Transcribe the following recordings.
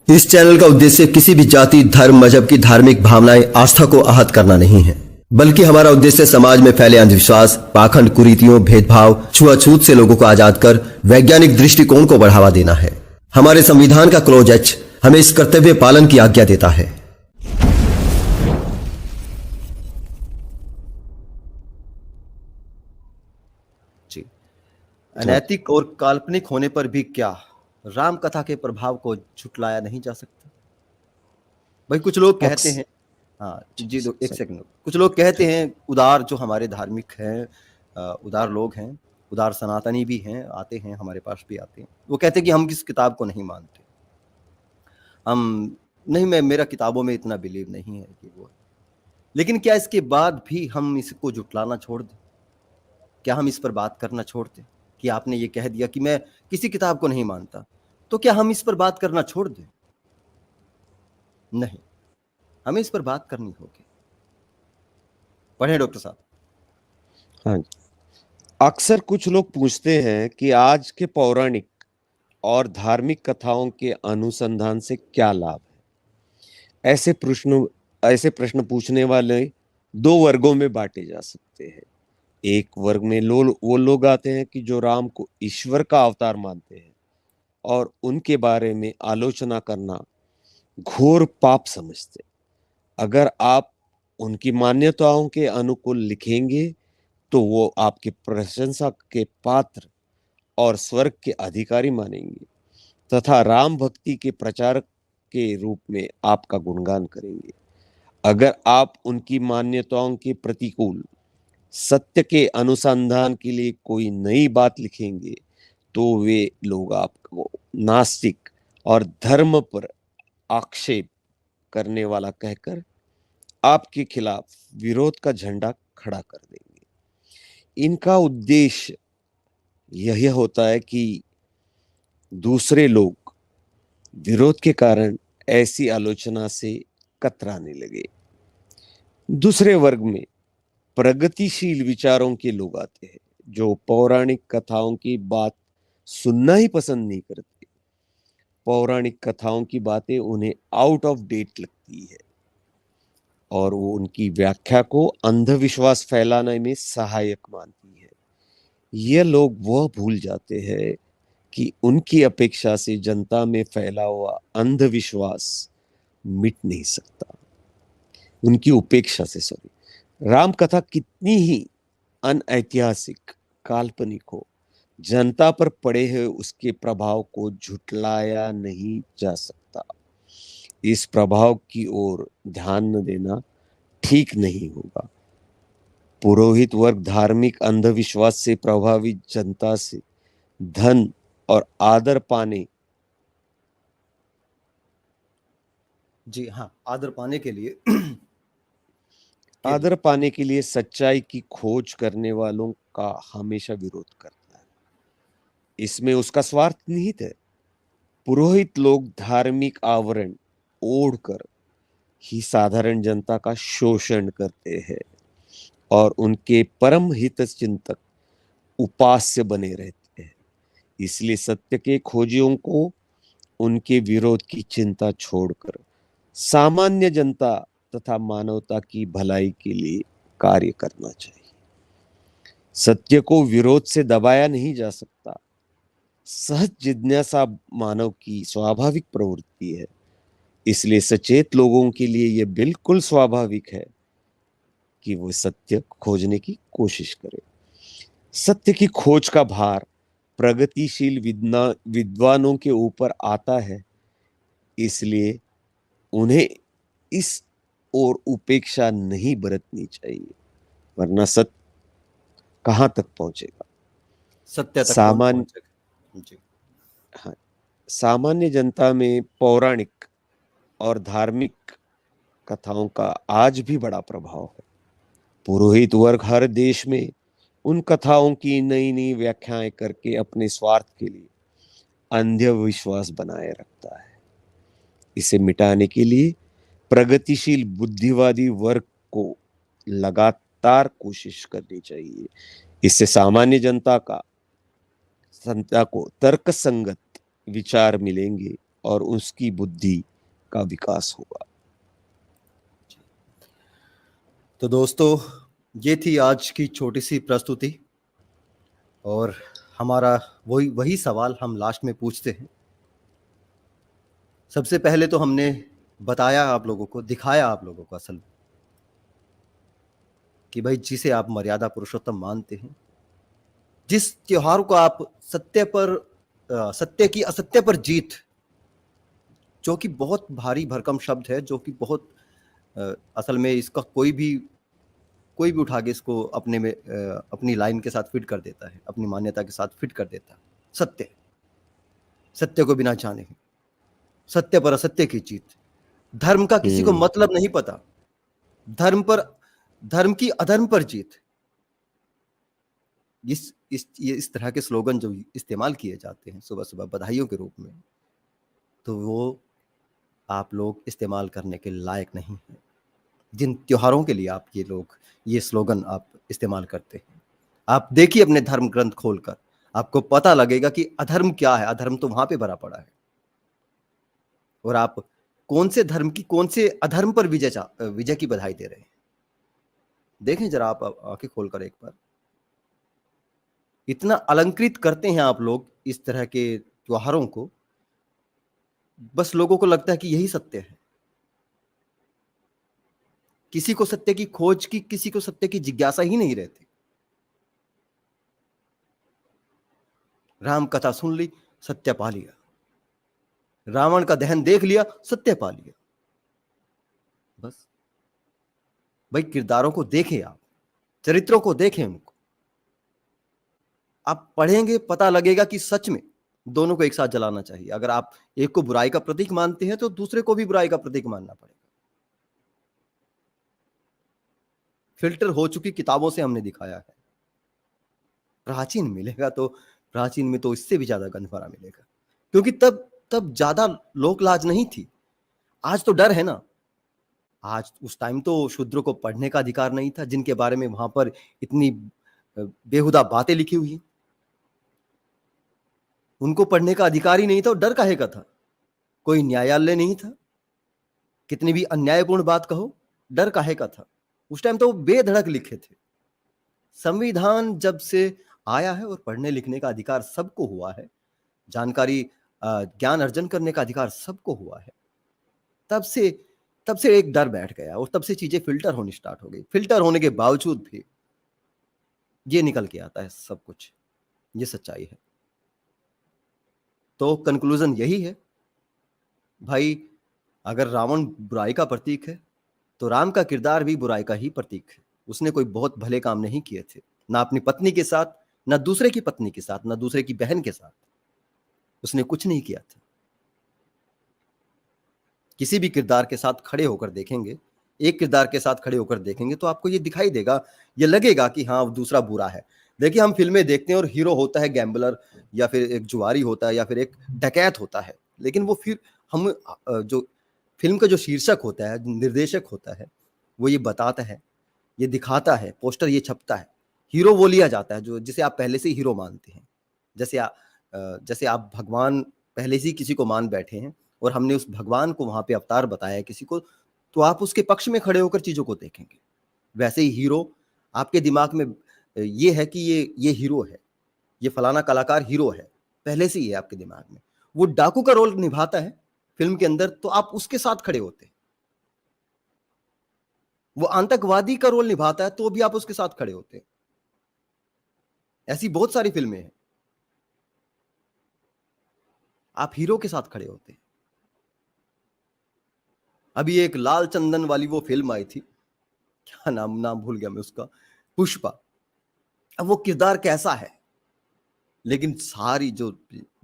इस चैनल का उद्देश्य किसी भी जाति, धर्म, मजहब की धार्मिक भावनाएं, आस्था को आहत करना नहीं है, बल्कि हमारा उद्देश्य समाज में फैले अंधविश्वास, पाखंड, कुरीतियों, भेदभाव, छुआछूत से लोगों को आजाद कर वैज्ञानिक दृष्टिकोण को बढ़ावा देना है। हमारे संविधान का क्लॉज एच हमें इस कर्तव्य पालन की आज्ञा देता है। जी, अनैतिक और काल्पनिक होने पर भी क्या राम कथा के प्रभाव को झुटलाया नहीं जा सकता? भाई कुछ लोग कहते हैं, हाँ जी, एक सेकंड, कुछ लोग कहते हैं उदार जो हमारे धार्मिक हैं, उदार लोग हैं, उदार सनातनी भी हैं, आते हैं हमारे पास भी आते हैं, वो कहते हैं कि हम किस किताब को नहीं मानते, हम नहीं, मैं मेरा किताबों में इतना बिलीव नहीं है कि वो, लेकिन क्या इसके बाद भी हम इसको जुटलाना छोड़ दें? क्या हम इस पर बात करना छोड़ दें कि आपने ये कह दिया कि मैं किसी किताब को नहीं मानता, तो क्या हम इस पर बात करना छोड़ दें? नहीं, हमें इस पर बात करनी होगी। पढ़ें डॉक्टर साहब। हाँ, अक्सर कुछ लोग पूछते हैं कि आज के पौराणिक और धार्मिक कथाओं के अनुसंधान से क्या लाभ है। ऐसे प्रश्न पूछने वाले दो वर्गों में बांटे जा सकते हैं। एक वर्ग में वो लोग आते हैं कि जो राम को ईश्वर का अवतार मानते हैं और उनके बारे में आलोचना करना घोर पाप समझते। अगर आप उनकी मान्यताओं के अनुकूल लिखेंगे तो वो आपकी प्रशंसा के पात्र और स्वर्ग के अधिकारी मानेंगे तथा राम भक्ति के प्रचारक के रूप में आपका गुणगान करेंगे। अगर आप उनकी मान्यताओं के प्रतिकूल सत्य के अनुसंधान के लिए कोई नई बात लिखेंगे तो वे लोग आपको नास्तिक और धर्म पर आक्षेप करने वाला कहकर आपके खिलाफ विरोध का झंडा खड़ा कर देंगे। इनका उद्देश्य यह होता है कि दूसरे लोग विरोध के कारण ऐसी आलोचना से कतराने लगे। दूसरे वर्ग में प्रगतिशील विचारों के लोग आते हैं जो पौराणिक कथाओं की बात सुनना ही पसंद नहीं करते। पौराणिक कथाओं की बातें उन्हें आउट ऑफ डेट लगती है और वो उनकी व्याख्या को अंधविश्वास फैलाने में सहायक मानती है। ये लोग वह भूल जाते हैं कि उनकी अपेक्षा से जनता में फैला हुआ अंधविश्वास मिट नहीं सकता। उनकी उपेक्षा से, सॉरी, राम कथा कितनी ही अनऐतिहासिक, काल्पनिक हो, जनता पर पड़े हुए उसके प्रभाव को झुटलाया नहीं जा सकता। इस प्रभाव की ओर ध्यान न देना ठीक नहीं होगा। पुरोहित वर्ग धार्मिक अंधविश्वास से प्रभावित जनता से धन और आदर पाने, जी हाँ, आदर पाने के लिए आदर पाने के लिए सच्चाई की खोज करने वालों का हमेशा विरोध करता है। इसमें उसका स्वार्थ निहित है। पुरोहित लोग धार्मिक आवरण ओढ़कर ही साधारण जनता का शोषण करते हैं और उनके परम हित चिंतक उपास्य बने रहते हैं। इसलिए सत्य के खोजियों को उनके विरोध की चिंता छोड़कर सामान्य जनता तथा मानवता की भलाई के लिए कार्य करना चाहिए। सत्य को विरोध से दबाया नहीं जा सकता। सहज जिज्ञासा मानव की स्वाभाविक प्रवृत्ति है। इसलिए सचेत लोगों के लिए यह बिल्कुल स्वाभाविक है कि वो सत्य खोजने की कोशिश करें। सत्य की खोज का भार प्रगतिशील विद्वानों के ऊपर आता है, इसलिए उन्हें इस और उपेक्षा नहीं बरतनी चाहिए, वरना सत्य कहां तक पहुंचेगा? सत्य तक कौन पहुंचेगा? जी हाँ, सामान्य जनता में पौराणिक और धार्मिक कथाओं का आज भी बड़ा प्रभाव है। पुरोहित वर्ग हर देश में उन कथाओं की नई नई व्याख्याएं करके अपने स्वार्थ के लिए अंधविश्वास बनाए रखता है। इसे मिटाने के लिए प्रगतिशील बुद्धिवादी वर्ग को लगातार कोशिश करनी चाहिए। इससे सामान्य जनता को तर्क संगत विचार मिलेंगे और उसकी बुद्धि का विकास होगा। तो दोस्तों, ये थी आज की छोटी सी प्रस्तुति, और हमारा वही वही सवाल हम लास्ट में पूछते हैं। सबसे पहले तो हमने बताया आप लोगों को, दिखाया आप लोगों को असल में, कि भाई जिसे आप मर्यादा पुरुषोत्तम मानते हैं, जिस त्योहार को आप सत्य की असत्य पर जीत, जो कि बहुत भारी भरकम शब्द है, जो कि बहुत असल में इसका कोई भी उठा के इसको अपने में अपनी लाइन के साथ फिट कर देता है, अपनी मान्यता के साथ फिट कर देता है। सत्य, सत्य को बिना जाने, सत्य पर असत्य की जीत, धर्म का किसी को मतलब नहीं पता, धर्म की अधर्म पर जीत। इस तरह के स्लोगन जो इस्तेमाल किए जाते हैं सुबह सुबह बधाइयों के रूप में, तो वो आप लोग इस्तेमाल करने के लायक नहीं हैं। जिन त्योहारों के लिए आप ये स्लोगन आप इस्तेमाल करते हैं, आप देखिए अपने धर्म ग्रंथ खोलकर, आपको पता लगेगा कि अधर्म क्या है। अधर्म तो वहां पे भरा पड़ा है, और आप कौन से धर्म की, कौन से अधर्म पर विजय की बधाई दे रहे हैं। देखें जरा आप आंखें खोलकर एक बार। इतना अलंकृत करते हैं आप लोग इस तरह के त्योहारों को, बस लोगों को लगता है कि यही सत्य है। किसी को सत्य की खोज की, किसी को सत्य की जिज्ञासा ही नहीं रहती। राम कथा सुन ली, सत्य पा लिया। रावण का दहन देख लिया, सत्य पा लिया। बस भाई, किरदारों को देखें, आप चरित्रों को देखें, उनको आप पढ़ेंगे, पता लगेगा कि सच में दोनों को एक साथ जलाना चाहिए। अगर आप एक को बुराई का प्रतीक मानते हैं, तो दूसरे को भी बुराई का प्रतीक मानना पड़ेगा। फिल्टर हो चुकी किताबों से हमने दिखाया है। प्राचीन मिलेगा तो प्राचीन में तो इससे भी ज्यादा गंध भरा मिलेगा, क्योंकि तब तब ज्यादा लोक लाज नहीं थी। आज तो डर है ना। आज, उस टाइम तो शूद्र को पढ़ने का अधिकार नहीं था, जिनके बारे में वहां पर इतनी बेहुदा बातें लिखी हुई। उनको पढ़ने का अधिकार ही नहीं था, और डर काहे का था? कोई न्यायालय नहीं था, कितनी भी अन्यायपूर्ण बात कहो, डर काहे का था? उस टाइम तो वो बेधड़क लिखे थे। संविधान जब से आया है और पढ़ने लिखने का अधिकार सबको हुआ है, जानकारी ज्ञान अर्जन करने का अधिकार सबको हुआ है, तब से एक डर बैठ गया, और तब से चीजें फिल्टर होनी स्टार्ट हो गई। फिल्टर होने के बावजूद भी ये निकल के आता है सब कुछ, ये सच्चाई है। तो कंक्लूजन यही है भाई, अगर रावण बुराई का प्रतीक है, तो राम का किरदार भी बुराई का ही प्रतीक है। उसने कोई बहुत भले काम नहीं किए थे, ना अपनी पत्नी के साथ, ना दूसरे की पत्नी के साथ, ना दूसरे की बहन के साथ। उसने कुछ नहीं किया था। किसी भी किरदार के साथ खड़े होकर देखेंगे, एक किरदार के साथ खड़े होकर देखेंगे, तो आपको ये दिखाई देगा, ये लगेगा कि हाँ, दूसरा बुरा है। देखिए, हम फिल्में देखते हैं और हीरो होता है गैम्बलर, या फिर एक जुआरी होता है, या फिर एक डकैत होता है। लेकिन वो फिर हम जो फिल्म का जो शीर्षक होता है, निर्देशक होता है, वो ये बताता है, ये दिखाता है, पोस्टर ये छपता है, हीरो वो लिया जाता है जो जिसे आप पहले से हीरो मानते हैं। जैसे आप भगवान पहले से ही किसी को मान बैठे हैं, और हमने उस भगवान को वहां पे अवतार बताया है किसी को, तो आप उसके पक्ष में खड़े होकर चीजों को देखेंगे। वैसे ही हीरो आपके दिमाग में ये है कि ये हीरो है, ये फलाना कलाकार हीरो है, पहले से ही है आपके दिमाग में। वो डाकू का रोल निभाता है फिल्म के अंदर, तो आप उसके साथ खड़े होते हैं। वो आतंकवादी का रोल निभाता है, तो भी आप उसके साथ खड़े होते हैं। ऐसी बहुत सारी फिल्में हैं, आप हीरो के साथ खड़े होते हैं। अभी एक लाल चंदन वाली वो फिल्म आई थी, क्या नाम भूल गया मैं उसका, पुष्पा। अब वो किरदार कैसा है, लेकिन सारी जो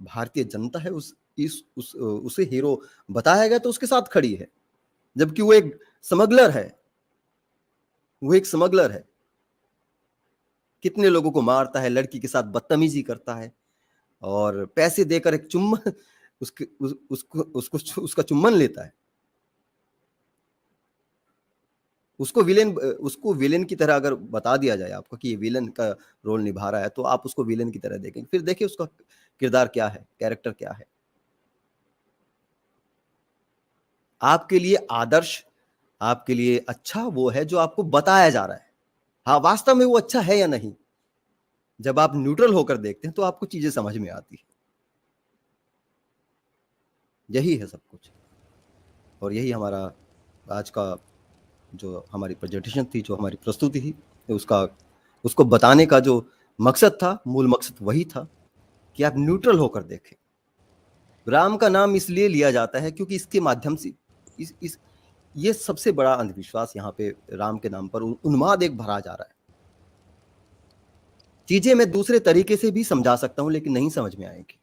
भारतीय जनता है उसे हीरो बताया गया, तो उसके साथ खड़ी है। जबकि वो एक स्मगलर है, कितने लोगों को मारता है, लड़की के साथ बदतमीजी करता है, और पैसे देकर एक चुम्बन उसका चुम्बन लेता है। उसको विलेन की तरह अगर बता दिया जाए आपको कि ये विलेन का रोल निभा रहा है, तो आप उसको विलेन की तरह देखेंगे। फिर देखिए उसका किरदार क्या है, कैरेक्टर क्या है। आपके लिए आदर्श, आपके लिए अच्छा वो है जो आपको बताया जा रहा है। हाँ, वास्तव में वो अच्छा है या नहीं, जब आप न्यूट्रल होकर देखते हैं तो आपको चीजें समझ में आती है। यही है सब कुछ, और यही हमारा आज का जो हमारी प्रेजेंटेशन थी, जो हमारी प्रस्तुति थी, उसको बताने का जो मकसद था, मूल मकसद वही था कि आप न्यूट्रल होकर देखें। राम का नाम इसलिए लिया जाता है क्योंकि इसके माध्यम से इस ये सबसे बड़ा अंधविश्वास यहाँ पे राम के नाम पर उन्माद एक भरा जा रहा है। चीजें मैं दूसरे तरीके से भी समझा सकता हूं, लेकिन नहीं समझ में आएगी।